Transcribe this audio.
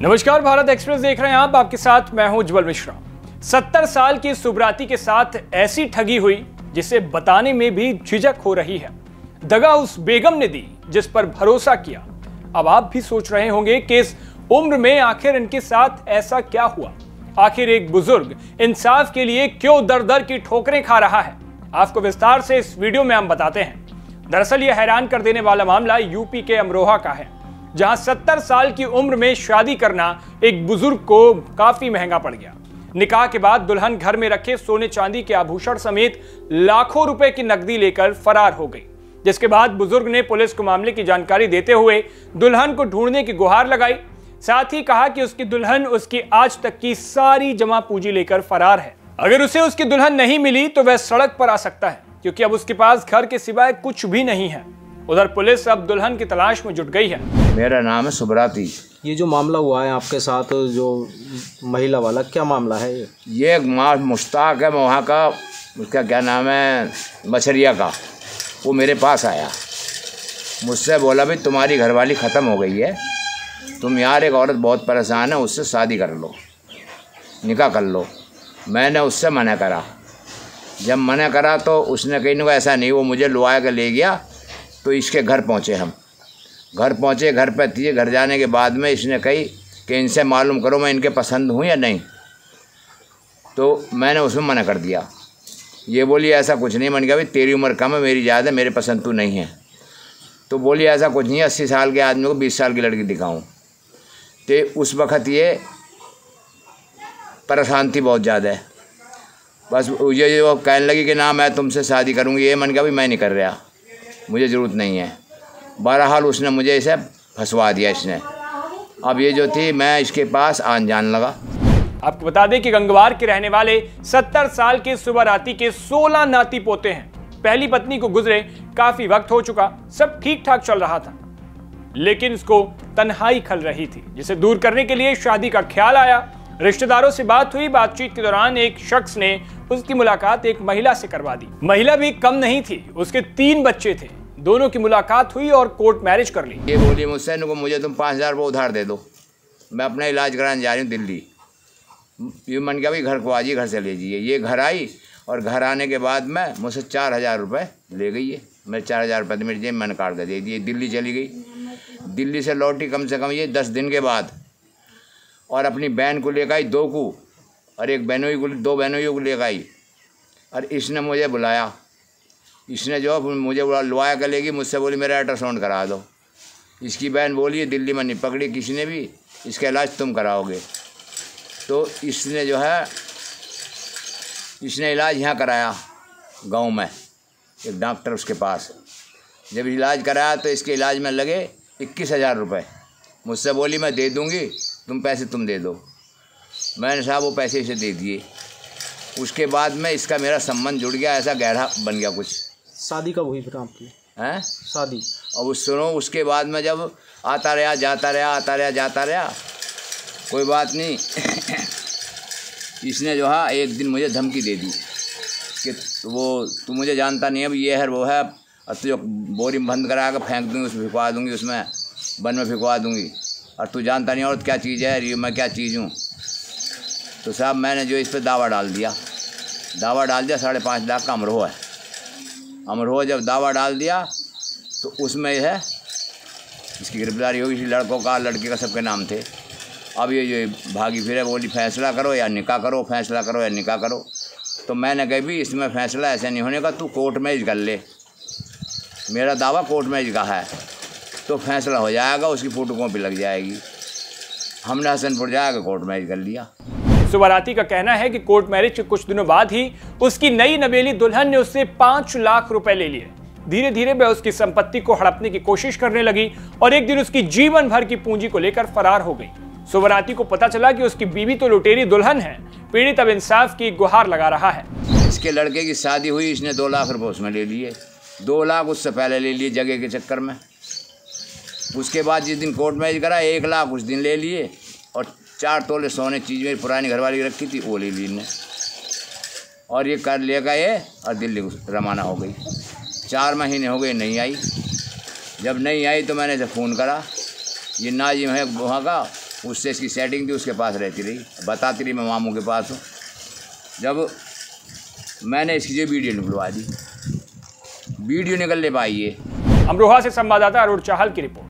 नमस्कार, भारत एक्सप्रेस देख रहे हैं आप। आपके साथ मैं हूं उज्जवल मिश्रा। 70 साल की सुब्राती के साथ ऐसी ठगी हुई जिसे बताने में भी झिझक हो रही है। दगा उस बेगम ने दी जिस पर भरोसा किया। अब आप भी सोच रहे होंगे कि इस उम्र में आखिर इनके साथ ऐसा क्या हुआ। आखिर एक बुजुर्ग इंसाफ के लिए क्यों दर दर की ठोकरें खा रहा है, आपको विस्तार से इस वीडियो में हम बताते हैं। दरअसल यह हैरान कर देने वाला मामला यूपी के अमरोहा का है, जहां 70 साल की उम्र में शादी करना एक बुजुर्ग को काफी महंगा पड़ गया। निकाह के बाद दुल्हन घर में रखे सोने चांदी के आभूषण समेत लाखों रुपए की नकदी लेकर फरार हो गई, जिसके बाद बुजुर्ग ने पुलिस को मामले की जानकारी देते हुए दुल्हन को ढूंढने की गुहार लगाई। साथ ही कहा कि उसकी दुल्हन उसकी आज तक की सारी जमा पूंजी लेकर फरार है। अगर उसे उसकी दुल्हन नहीं मिली तो वह सड़क पर आ सकता है, क्योंकि अब उसके पास घर के सिवाय कुछ भी नहीं है। उधर पुलिस अब दुल्हन की तलाश में जुट गई है। मेरा नाम है सुब्राती। ये जो मामला हुआ है आपके साथ, जो महिला वाला, क्या मामला है ये एक मुश्ताक है वहाँ का, उसका क्या नाम है, बछरिया का। वो मेरे पास आया, मुझसे बोला भी तुम्हारी घरवाली ख़त्म हो गई है, तुम यार एक औरत बहुत परेशान है, उससे शादी कर लो, निकाह कर लो। मैंने उससे मना करा। जब मना करा तो उसने कहीं ना ऐसा नहीं, वो मुझे लुआ के ले गया। तो इसके घर पहुँचे, हम घर पहुँचे। घर पर थी, घर जाने के बाद में इसने कही कि इनसे मालूम करो मैं इनके पसंद हूँ या नहीं। तो मैंने उसमें मना कर दिया। ये बोली ऐसा कुछ नहीं। मैंने कहा भाई तेरी उम्र कम है, मेरी ज़्यादा है, मेरे पसंद तू नहीं है। तो बोली ऐसा कुछ नहीं है, 80 साल के आदमी को 20 साल की लड़की दिखाऊँ। तो उस वक़्त ये परेशान थी बहुत ज़्यादा। बस ये वो कहने लगी कि ना मैं तुमसे शादी करूँगी। ये मैंने कहा भाई मैं नहीं कर रहा, मुझे ज़रूरत नहीं है। बहरहाल उसने मुझे इसे फंसवा दिया इसने। अब ये जो थी, मैं इसके पास आन जान लगा। आपको बता दें कि गंगवार के रहने वाले 70 साल के सुब्राती के 16 नाती पोते हैं। पहली पत्नी को गुजरे काफी वक्त हो चुका, सब ठीक ठाक चल रहा था, लेकिन इसको तन्हाई खल रही थी, जिसे दूर करने के लिए शादी का ख्याल आया। रिश्तेदारों से बात हुई। बातचीत के दौरान एक शख्स ने उसकी मुलाकात एक महिला से करवा दी। महिला भी कम नहीं थी, उसके 3 बच्चे थे। दोनों की मुलाकात हुई और कोर्ट मैरिज कर ली। ये बोली मुझसे, मुझे तुम 5000 रुपये उधार दे दो, मैं अपना इलाज कराने जा रही हूँ दिल्ली। ये मन गया भाई घर को आ जाइए, घर से ले जाइए। ये घर आई और घर आने के बाद में मुझसे 4000 रुपये ले गई है। मेरे 4000 रुपये मेरी जेब मैंने काट दे दिए। दिल्ली चली गई। दिल्ली से लौटी कम से कम ये 10 दिन के बाद, और अपनी बहन को लेकर आई 2 को, और एक बहनोई को, 2 बहनोइयों को लेकर आई। और इसने मुझे बुलाया। इसने जो मुझे लुआ कर लेगी, मुझसे बोली मेरा अल्ट्रासाउंड करा दो। इसकी बहन बोली दिल्ली में नहीं पकड़ी किसी ने भी, इसका इलाज तुम कराओगे। तो इसने जो है, इसने इलाज यहाँ कराया गांव में, एक डॉक्टर उसके पास। जब इलाज कराया तो इसके इलाज में लगे 21,000 रुपये। मुझसे बोली मैं दे दूँगी, तुम पैसे तुम दे दो। मैंने साहब वो पैसे इसे दे दिए। उसके बाद में इसका मेरा संबंध जुड़ गया, ऐसा गहरा बन गया कुछ। शादी कब हुई फिर आपकी? हैं शादी? और सुनो, उसके बाद में जब आता रहा जाता रहा, आता रहा जाता रहा, कोई बात नहीं। इसने जो है एक दिन मुझे धमकी दे दी कि वो तू मुझे जानता नहीं है, अब ये है वो है, और तुझे बोरी में बंद करा कर फेंक दूँगी, उसमें फिकवा दूँगी, उसमें बन में फिकवा दूँगी, और तू जानता नहीं और क्या चीज़ है, ये मैं क्या चीज़ हूँ। तो साहब मैंने जो इस पर दावा डाल दिया। 5.5 लाख का अमरोह है। अमरोह जब दावा डाल दिया तो उसमें है इसकी गिरफ्तारी होगी। लड़कों का, लड़के का, सबके नाम थे। अब ये भागी फिरे, बोली फैसला करो या निकाह करो, फैसला करो या निकाह करो। तो मैंने कहा भी इसमें फैसला ऐसा नहीं होने का, तू कोर्ट मैरिज कर ले। मेरा दावा कोर्ट मैरिज का है तो फैसला हो जाएगा, उसकी फोटोकॉपी लग जाएगी। हमने हसनपुर जाकर कोर्ट मैरिज कर लिया। सुब्राती का कहना है कि कोर्ट मैरिज के कुछ दिनों बाद ही उसकी नई नवेली दुल्हन ने उससे 5 लाख रुपए ले लिए। धीरे धीरे वह उसकी संपत्ति को हड़पने की कोशिश करने लगी और एक दिन उसकी जीवन भर की पूंजी को लेकर फरार हो गई। सुब्राती को पता चला कि उसकी बीवी तो लुटेरी दुल्हन है। पीड़ित अब इंसाफ की गुहार लगा रहा है। इसके लड़के की शादी हुई, इसने 2 लाख रुपये उसमें ले लिए। 2 लाख उससे पहले ले लिए जगह के चक्कर में। उसके बाद जिस दिन कोर्ट मैरिज करा 1 लाख उस दिन ले लिए, और 4 तोले सोने चीज़ मेरी पुरानी घरवाली रखी थी वो ले ली ने। और ये कर लेगा ये, और दिल्ली रवाना हो गई। 4 महीने हो गए नहीं आई। जब नहीं आई तो मैंने इसे फ़ोन करा। ये नाजिम है वहाँ का, उससे इसकी सेटिंग थी, उसके पास रहती रही, बताती रही मैं मामू के पास हूँ। जब मैंने इसकी जो वीडियो निकलवा दी, वीडियो निकल ले पाई है। अमरोहा से संवाददाता अरुण चाहल की रिपोर्ट।